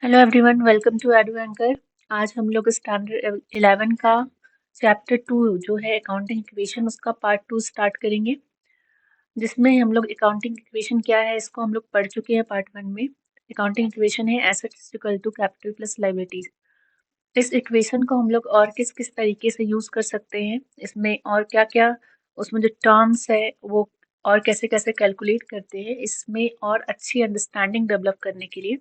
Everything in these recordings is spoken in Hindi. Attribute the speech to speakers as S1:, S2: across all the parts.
S1: Hello everyone, welcome to Edu Anchor. आज हम लोग स्टैंडर्ड 11 का चैप्टर 2 जो है अकाउंटिंग इक्वेशन, उसका पार्ट 2 स्टार्ट करेंगे, जिसमें हम लोग अकाउंटिंग इक्वेशन क्या है इसको हम लोग पढ़ चुके हैं पार्ट 1 में। अकाउंटिंग इक्वेशन है assets equal to capital plus liabilities. इस इक्वेशन को हम लोग और किस किस तरीके से यूज कर सकते हैं, इसमें और क्या क्या उसमें जो टर्म्स है वो और कैसे कैसे कैलकुलेट करते हैं, इसमें और अच्छी अंडरस्टैंडिंग डेवलप करने के लिए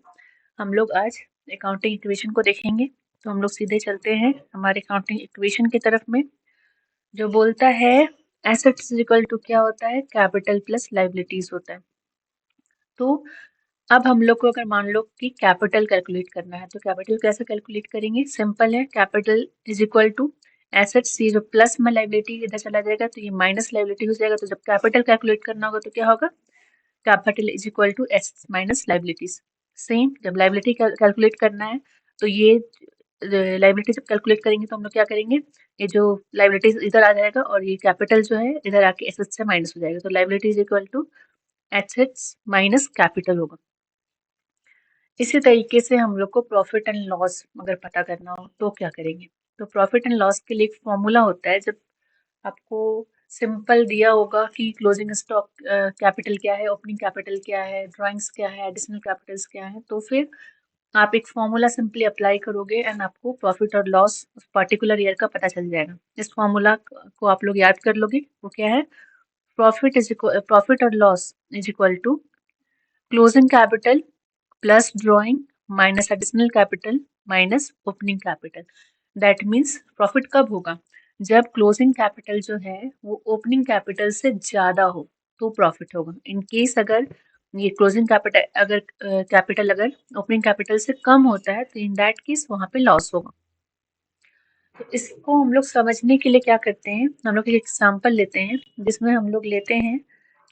S1: हम लोग आज अकाउंटिंग इक्वेशन को देखेंगे। तो हम लोग सीधे चलते हैं हमारे अकाउंटिंग इक्वेशन की तरफ में, जो बोलता है एसेट्स इक्वल टू क्या होता है, कैपिटल प्लस लायबिलिटीज होता है। तो अब हम लोग को अगर मान लो कि कैपिटल कैलकुलेट करना है, तो कैपिटल कैसे कैलकुलेट करेंगे? सिंपल है, capital is equal to assets, ये जो प्लस में लायबिलिटी इधर चला जाएगा तो ये माइनस लायबिलिटी हो जाएगा। तो जब कैपिटल कैलकुलेट करना होगा तो क्या होगा? Capital is equal to assets minus liabilities. Same जब लायबिलिटी कैलकुलेट करना है तो ये लायबिलिटी जब कैलकुलेट करेंगे तो हम लोग क्या करेंगे, ये जो लायबिलिटीज इधर आ जाएगा और ये कैपिटल जो है इधर आके एसेट्स से माइनस हो जाएगा। तो liability is equal to assets minus capital होगा। इसी तरीके से हम लोग को प्रॉफिट एंड लॉस अगर पता करना हो तो क्या करेंगे? तो प्रॉफिट एंड लॉस के लिए एक फॉर्मूला होता है। जब आपको सिंपल दिया होगा कि क्लोजिंग स्टॉक कैपिटल क्या है, ओपनिंग कैपिटल क्या है, ड्राइंग्स क्या है, एडिशनल कैपिटल्स क्या है, तो फिर आप एक फॉर्मूला सिंपली अप्लाई करोगे एंड आपको प्रॉफिट और लॉस उस पर्टिकुलर ईयर का पता चल जाएगा। इस फॉर्मूला को आप लोग याद कर लोगे। वो क्या है? प्रॉफिट और loss is equal to closing capital plus drawing minus additional capital minus opening capital. That means profit कब होगा? जब क्लोजिंग कैपिटल जो है वो ओपनिंग कैपिटल से ज्यादा हो तो प्रॉफिट होगा। इन केस अगर ये क्लोजिंग कैपिटल अगर ओपनिंग कैपिटल से कम होता है तो इन दैट केस वहां पे लॉस होगा। तो इसको हम लोग समझने के लिए क्या करते हैं, हम लोग एक एग्जाम्पल लेते हैं जिसमें हम लोग लेते हैं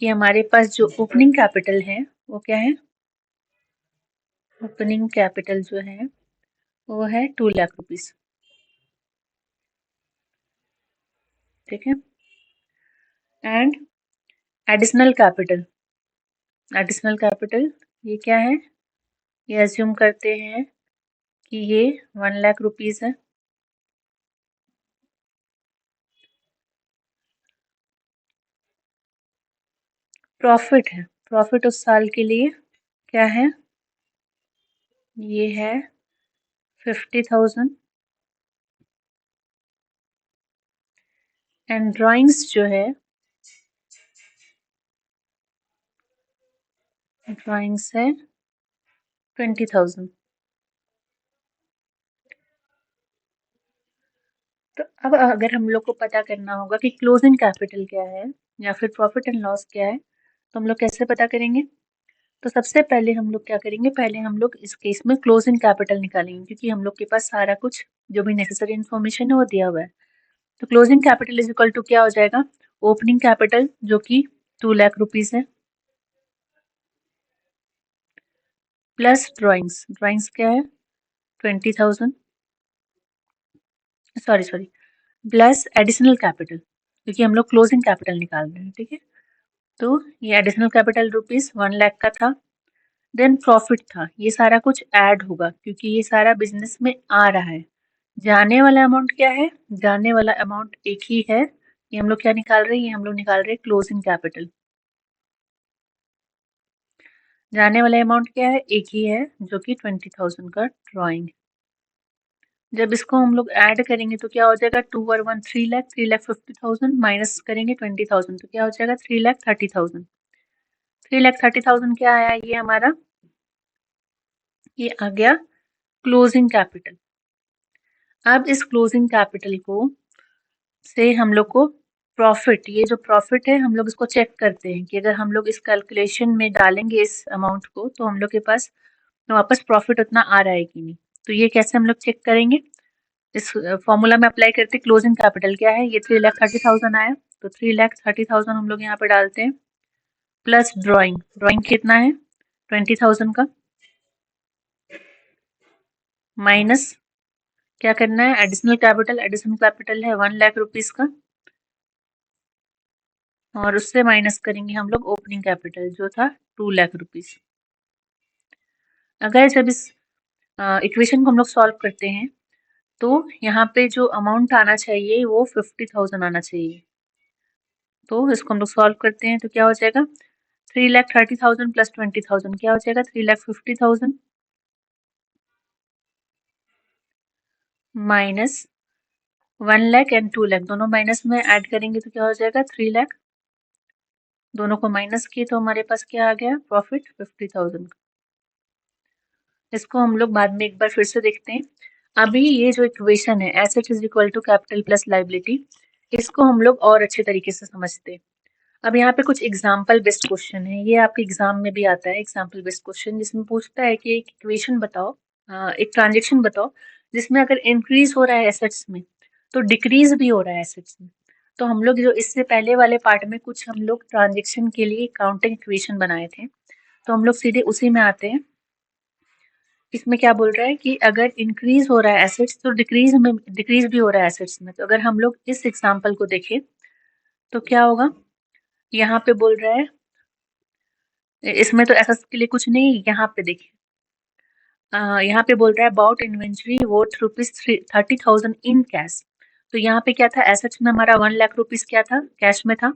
S1: कि हमारे पास जो ओपनिंग कैपिटल है वो क्या है? ओपनिंग कैपिटल जो है वो है 2 लाख रुपीज। ठीक है। एंड एडिशनल कैपिटल ये क्या है? ये अज्यूम करते हैं कि ये 1 लाख रुपीज है। प्रॉफिट है, प्रॉफिट उस साल के लिए क्या है? ये है 50,000। एंड ड्राइंग्स जो है, ड्राइंग्स है 20,000। तो अब अगर हम लोग को पता करना होगा कि क्लोजिंग कैपिटल क्या है या फिर प्रॉफिट एंड लॉस क्या है, तो हम लोग कैसे पता करेंगे? तो सबसे पहले हम लोग क्या करेंगे, पहले हम लोग इस केस में क्लोजिंग कैपिटल निकालेंगे, क्योंकि हम लोग के पास सारा कुछ जो भी नेसेसरी इन्फॉर्मेशन है वो दिया हुआ है। तो closing capital is equal to क्या हो जाएगा? ओपनिंग कैपिटल जो कि 2 लाख रुपीज है, प्लस ड्राइंग्स, ड्राइंग्स क्या है? 20,000। Sorry sorry, plus additional capital, क्योंकि हम लोग क्लोजिंग कैपिटल निकाल रहे हैं। ठीक है। तो ये एडिशनल कैपिटल रुपीज 1 लाख का था। देन प्रॉफिट था, ये सारा कुछ ऐड होगा क्योंकि ये सारा बिजनेस में आ रहा है। जाने वाला अमाउंट क्या है? जाने वाला अमाउंट एक ही है। ये हम लोग क्या निकाल रहे हैं? ये हम लोग निकाल रहे हैं क्लोजिंग कैपिटल। जाने वाला अमाउंट क्या है? एक ही है, जो कि 20,000 का ड्रॉइंग। जब इसको हम लोग ऐड करेंगे तो क्या हो जाएगा? 2 और 1 3 लाख, 3,50,000 माइनस करेंगे 20,000 तो क्या हो जाएगा? 3,30,000। 3,30,000 क्या आया? ये हमारा ये आ गया क्लोजिंग कैपिटल। अब इस क्लोजिंग कैपिटल को से हम लोग को प्रॉफिट, ये जो प्रॉफिट है हम लोग इसको चेक करते हैं कि अगर हम लोग इस कैलकुलेशन में डालेंगे इस अमाउंट को तो हम लोग के पास वापस प्रॉफिट उतना आ रहा है कि नहीं। तो ये कैसे हम लोग चेक करेंगे? इस फॉर्मूला में अप्लाई करते, क्लोजिंग कैपिटल क्या है? ये 3,30,000 आया, तो 3,30,000 हम लोग यहाँ पे डालते हैं, प्लस ड्रॉइंग, ड्रॉइंग कितना है? 20,000 का, माइनस क्या करना है? एडिशनल कैपिटल, एडिशनल कैपिटल है 1 लाख रुपीज का, और उससे माइनस करेंगे हम लोग ओपनिंग कैपिटल जो था 2 लाख रुपीज। अगर जब इस इक्वेशन को हम लोग सॉल्व करते हैं तो यहाँ पे जो अमाउंट आना चाहिए वो 50,000 आना चाहिए। तो इसको हम लोग सॉल्व करते हैं तो क्या हो जाएगा 3,30,000 प्लस 20,000 क्या हो जाएगा 3,50,000 माइनस 1,00,000 एंड 2,00,000 दोनों माइनस में ऐड करेंगे तो क्या हो जाएगा 3,00,000 दोनों को माइनस किए तो हमारे पास क्या आ गया प्रॉफिट 50,000। इसको हम लोग बाद में एक बार फिर से देखते हैं। अभी ये जो इक्वेशन है asset is equal to capital plus liability, इसको हम लोग और अच्छे तरीके से समझते हैं। अब यहाँ पे कुछ एग्जाम्पल बेस्ड क्वेश्चन है, ये आपके एग्जाम में भी आता है एग्जाम्पल बेस्ड क्वेश्चन, जिसमें पूछता है कि एक इक्वेशन बताओ, एक ट्रांजेक्शन बताओ जिसमें अगर इंक्रीज हो रहा है एसेट्स में तो डिक्रीज भी हो रहा है एसेट्स में। तो हम लोग जो इससे पहले वाले पार्ट में कुछ हम लोग ट्रांजेक्शन के लिए अकाउंटिंग इक्वेशन बनाए थे, तो हम लोग सीधे उसी में आते हैं। इसमें क्या बोल रहा है कि अगर इंक्रीज हो रहा है एसेट्स तो डिक्रीज भी हो रहा है एसेट्स में। तो अगर हम लोग इस एग्जाम्पल को देखें तो क्या होगा, यहाँ पे बोल रहा है, इसमें तो एसेट्स के लिए कुछ नहीं, यहाँ पे देखिए यहाँ पे बोल रहा है about inventory worth ₹30,000 in cash. तो यहाँ पे क्या था, एसेट्स में हमारा 1,00,000 रुपीज क्या था, कैश में था,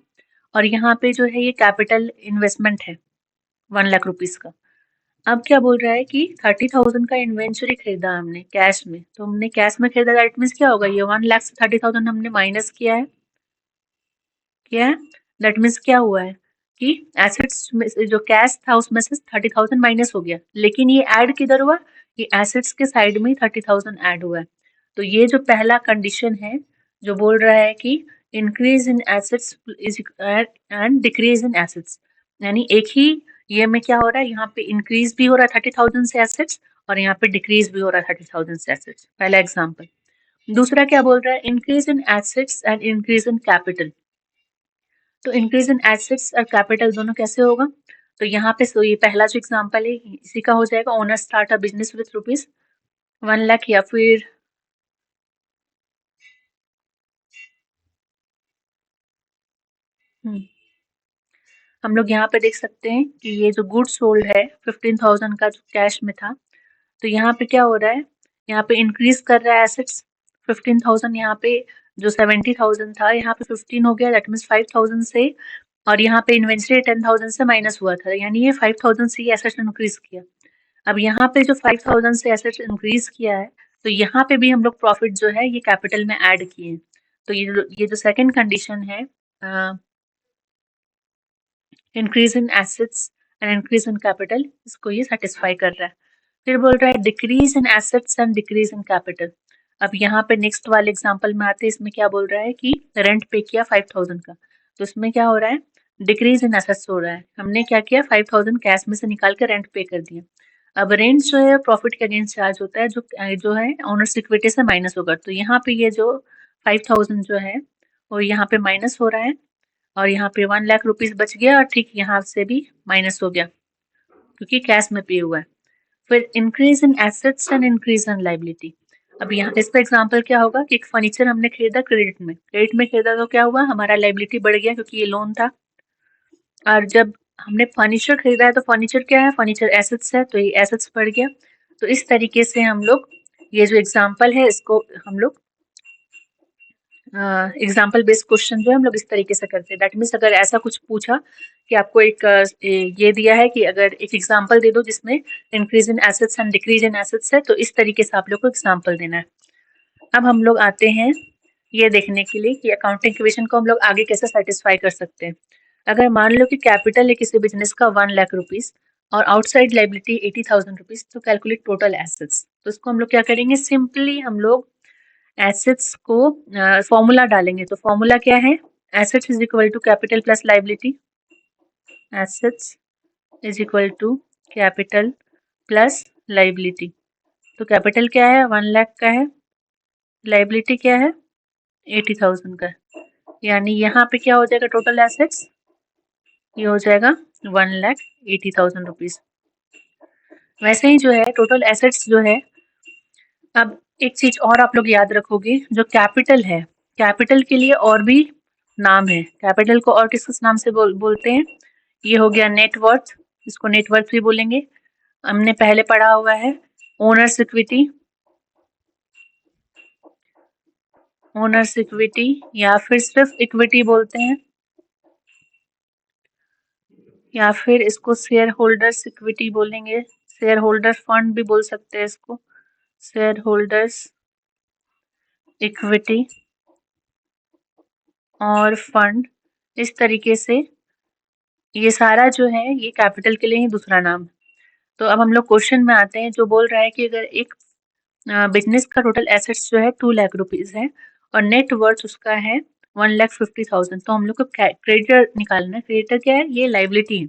S1: और यहाँ पे जो है ये कैपिटल इन्वेस्टमेंट है 1,00,000 रुपीज का। अब क्या बोल रहा है कि 30,000 का इन्वेंट्री खरीदा हमने कैश में, तो हमने कैश में खरीदा, दैट मीन्स क्या होगा, ये 1,00,000 से 30,000 हमने माइनस किया है, दैट मीन्स क्या हुआ है कि एसेट्स में से जो कैश था उसमें से 30,000 माइनस हो गया, लेकिन ये ऐड किधर हुआ, ये एसेट्स के साइड में ही 30,000 ऐड हुआ है। तो ये जो पहला कंडीशन है जो बोल रहा है कि increase in assets is and decrease in assets, यानी एक ही ये में क्या हो रहा है, यहाँ पे इंक्रीज भी हो रहा है 30,000 से एसेट्स और यहाँ पे डिक्रीज भी हो रहा है 30,000 से एसेट्स, पहला एग्जाम्पल। दूसरा क्या बोल रहा है, increase in assets and increase in capital. तो इंक्रीज इन एसेट्स और कैपिटल दोनों कैसे होगा, तो यहाँ पे ये पहला जो एग्जांपल है इसी का हो जाएगा, owner start a business with ₹1,00,000 या फिर हम लोग यहाँ पे देख सकते हैं कि ये जो गुड्स सोल्ड है 15,000 का जो कैश में था, तो यहाँ पे क्या हो रहा है, यहाँ पे इंक्रीज कर रहा है एसेट्स 15,000, यहाँ पे जो 70,000 था यहाँ पे 15 हो गया, दैट मीन्स 5,000 से, और यहाँ पे इन्वेंट्री 10,000 से माइनस हुआ था, यानी ये 5,000 से ही एसेट्स इंक्रीज किया। अब यहाँ पे जो 5,000 से एसेट्स इंक्रीज किया है तो यहाँ पे भी हम लोग प्रॉफिट जो है ये कैपिटल में ऐड किए हैं। तो ये जो सेकंड कंडीशन है, increase in assets and increase in capital, इसको ये सेटिस्फाई कर रहा है। फिर बोल रहा है decrease in assets and decrease in capital. अब यहाँ पे नेक्स्ट वाले एग्जांपल में आते हैं, इसमें क्या बोल रहा है कि रेंट पे किया 5,000 का, तो इसमें क्या हो रहा है, डिक्रीज इन एसेट्स हो रहा है, हमने क्या किया 5,000 कैश में से निकाल के रेंट पे कर दिया। अब रेंट जो है प्रॉफिट के अगेंस्ट चार्ज होता है, जो है ओनर्स इक्विटी से माइनस होगा, तो यहाँ पे ये जो 5,000 जो है वो यहाँ पे माइनस हो रहा है और यहाँ पे 1,00,000 रुपीज बच गया और ठीक यहाँ से भी माइनस हो गया क्योंकि कैश में पे हुआ है। फिर increase in assets and increase in liability. अब यहाँ इस पे एग्जांपल क्या होगा कि एक फर्नीचर हमने खरीदा क्रेडिट में खरीदा तो क्या हुआ, हमारा लाइबिलिटी बढ़ गया क्योंकि ये लोन था, और जब हमने फर्नीचर खरीदा है तो फर्नीचर क्या है, फर्नीचर एसेट्स है, तो ये एसेट्स बढ़ गया। तो इस तरीके से हम लोग ये जो एग्जांपल है इसको हम लोग एग्जाम्पल बेस्ड क्वेश्चन जो है हम लोग इस तरीके से करते हैं। दैट मीन्स अगर ऐसा कुछ पूछा कि आपको एक ये दिया है कि अगर एक एग्जाम्पल दे दो जिसमें increase in assets and decrease in assets है, तो इस तरीके से आप लोग को एग्जाम्पल देना है। अब हम लोग आते हैं ये देखने के लिए कि अकाउंटिंग इक्वेशन को हम लोग आगे कैसे सेटिस्फाई कर सकते हैं। अगर मान लो कि कैपिटल है किसी बिजनेस का 1,00,000 रुपीज और आउटसाइड लाइबिलिटी 80,000 रुपीज, तो कैलकुलेट टोटल एसेट्स। तो इसको हम लोग क्या करेंगे, सिंपली हम लोग एसेट्स को फॉर्मूला डालेंगे। तो फॉर्मूला क्या है, assets is equal to capital plus liability, assets is equal to capital plus liability. तो कैपिटल क्या है 1,00,000 का है, लाइबिलिटी क्या है 80,000 का, यानी यहाँ पे क्या हो जाएगा टोटल एसेट्स, ये हो जाएगा 1,80,000 रुपीज। वैसे ही जो है टोटल एसेट्स जो है, अब एक चीज और आप लोग याद रखोगे, जो कैपिटल है, कैपिटल के लिए और भी नाम है। कैपिटल को और किस नाम से बोलते हैं, ये हो गया नेटवर्थ, इसको नेटवर्थ भी बोलेंगे, हमने पहले पढ़ा हुआ है। ओनर्स इक्विटी या फिर सिर्फ इक्विटी बोलते हैं, या फिर इसको शेयर होल्डर्स इक्विटी बोलेंगे, शेयर होल्डर फंड भी बोल सकते हैं इसको, शेयर होल्डर्स इक्विटी और फंड। इस तरीके से ये सारा जो है ये कैपिटल के लिए ही दूसरा नाम है। तो अब हम लोग क्वेश्चन में आते हैं, जो बोल रहा है कि अगर एक बिजनेस का टोटल एसेट्स जो है 2 लाख रुपीज है और नेट वर्थ उसका है 1,50,000, तो हम लोग को क्रेडिटर निकालना है। क्रेडिटर क्या है? ये लाइबिलिटी है।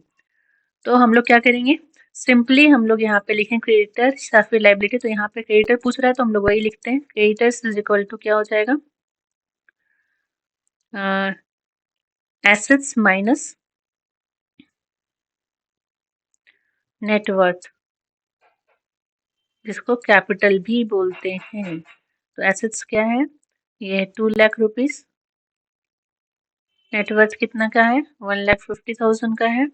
S1: तो हम लोग क्या करेंगे, सिंपली हम लोग यहाँ पे लिखें क्रेडिटर या फिर लाइबिलिटी। तो यहाँ पे क्रेडिटर पूछ रहा है तो हम लोग वही लिखते हैं, क्रेडिटर्स इज इक्वल टू क्या हो जाएगा, एसेट्स माइनस नेट वर्थ, जिसको कैपिटल भी बोलते हैं। तो एसेट्स क्या है, ये 2 लाख रुपीज, नेटवर्थ कितना का है, 1,50,000 का है।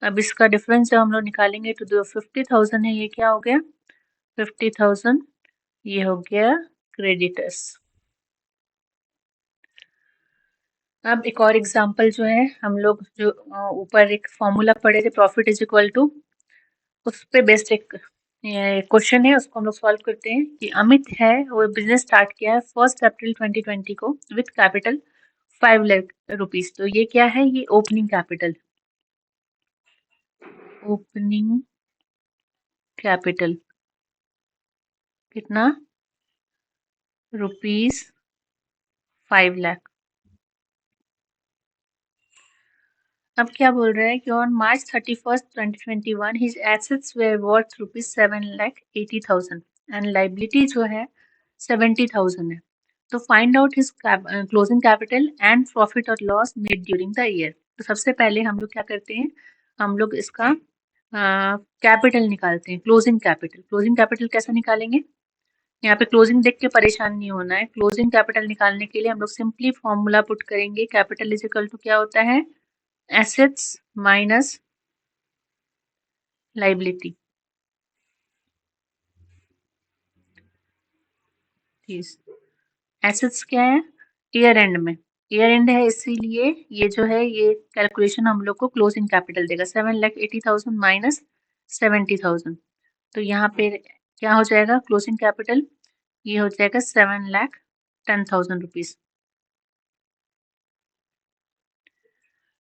S1: अब इसका डिफरेंस जब हम लोग निकालेंगे तो जो 50,000 है ये क्या हो गया, 50,000 ये हो गया क्रेडिटर्स। अब एक और एग्जांपल जो है, हम लोग जो ऊपर एक फॉर्मूला पढ़े थे, प्रॉफिट इज इक्वल टू, उस पे बेस्ड एक क्वेश्चन है, उसको हम लोग सॉल्व करते हैं। कि अमित है, वो बिजनेस स्टार्ट किया है 1 अप्रैल 2020 को विथ कैपिटल 5 लाख रुपीज। तो ये क्या है, ये ओपनिंग कैपिटल, ओपनिंग कैपिटल कितना, रुपीज 5 लाख। अब क्या बोल रहा है कि on March 31st 2021 his assets were worth rupees 7,80,000 and liability जो है 70,000 है। तो find out his closing capital and profit और loss made during the year. तो सबसे पहले हम लोग क्या करते हैं, हम लोग इसका कैपिटल निकालते हैं, क्लोजिंग कैपिटल। क्लोजिंग कैपिटल कैसे निकालेंगे, यहाँ पे क्लोजिंग देख के परेशान नहीं होना है। क्लोजिंग कैपिटल निकालने के लिए हम लोग सिंपली फॉर्मूला पुट करेंगे, कैपिटल इज इक्वल टू क्या होता है, एसेट्स माइनस लाइबिलिटी। एसेट्स क्या है, ईयर एंड में, ईयर एंड है इसीलिए ये जो है ये कैलकुलेशन हम लोग को क्लोजिंग कैपिटल देगा, 7,80,000 माइनस 70,000। तो यहाँ पे क्या हो जाएगा क्लोजिंग कैपिटल, ये हो जाएगा 7,10,000 रुपीज।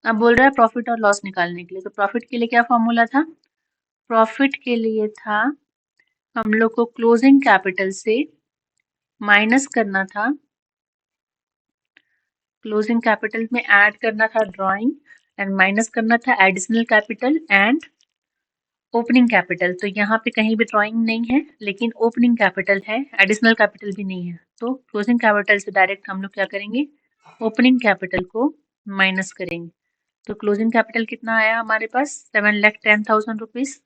S1: अब बोल रहा है प्रॉफिट और लॉस निकालने के लिए। तो प्रॉफिट के लिए क्या फॉर्मूला था, प्रॉफिट के लिए था हम लोग को क्लोजिंग कैपिटल से माइनस करना था, क्लोजिंग कैपिटल में ऐड करना था ड्राइंग एंड माइनस करना था additional capital and opening capital. तो यहाँ पे कहीं भी ड्राइंग नहीं है लेकिन ओपनिंग कैपिटल है, एडिशनल कैपिटल भी नहीं है। तो क्लोजिंग कैपिटल से डायरेक्ट हम लोग क्या करेंगे, ओपनिंग कैपिटल को माइनस करेंगे। तो क्लोजिंग कैपिटल कितना आया हमारे पास, 7,10,000 रुपीज।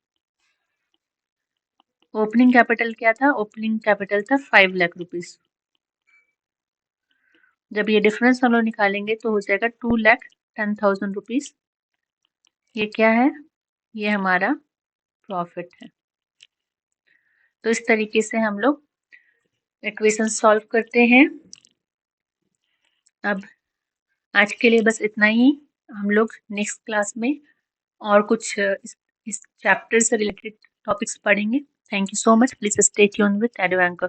S1: ओपनिंग कैपिटल क्या था, ओपनिंग कैपिटल था 5 लाख रुपीज। जब ये डिफरेंस हम लोग निकालेंगे तो हो जाएगा 2,10,000 रुपीज। ये क्या है, ये हमारा प्रॉफिट है। तो इस तरीके से हम लोग इक्वेशन सॉल्व करते हैं। अब आज के लिए बस इतना ही, हम लोग नेक्स्ट क्लास में और कुछ इस चैप्टर से रिलेटेड टॉपिक्स पढ़ेंगे। Thank you so much, please stay tuned with Edu anchor.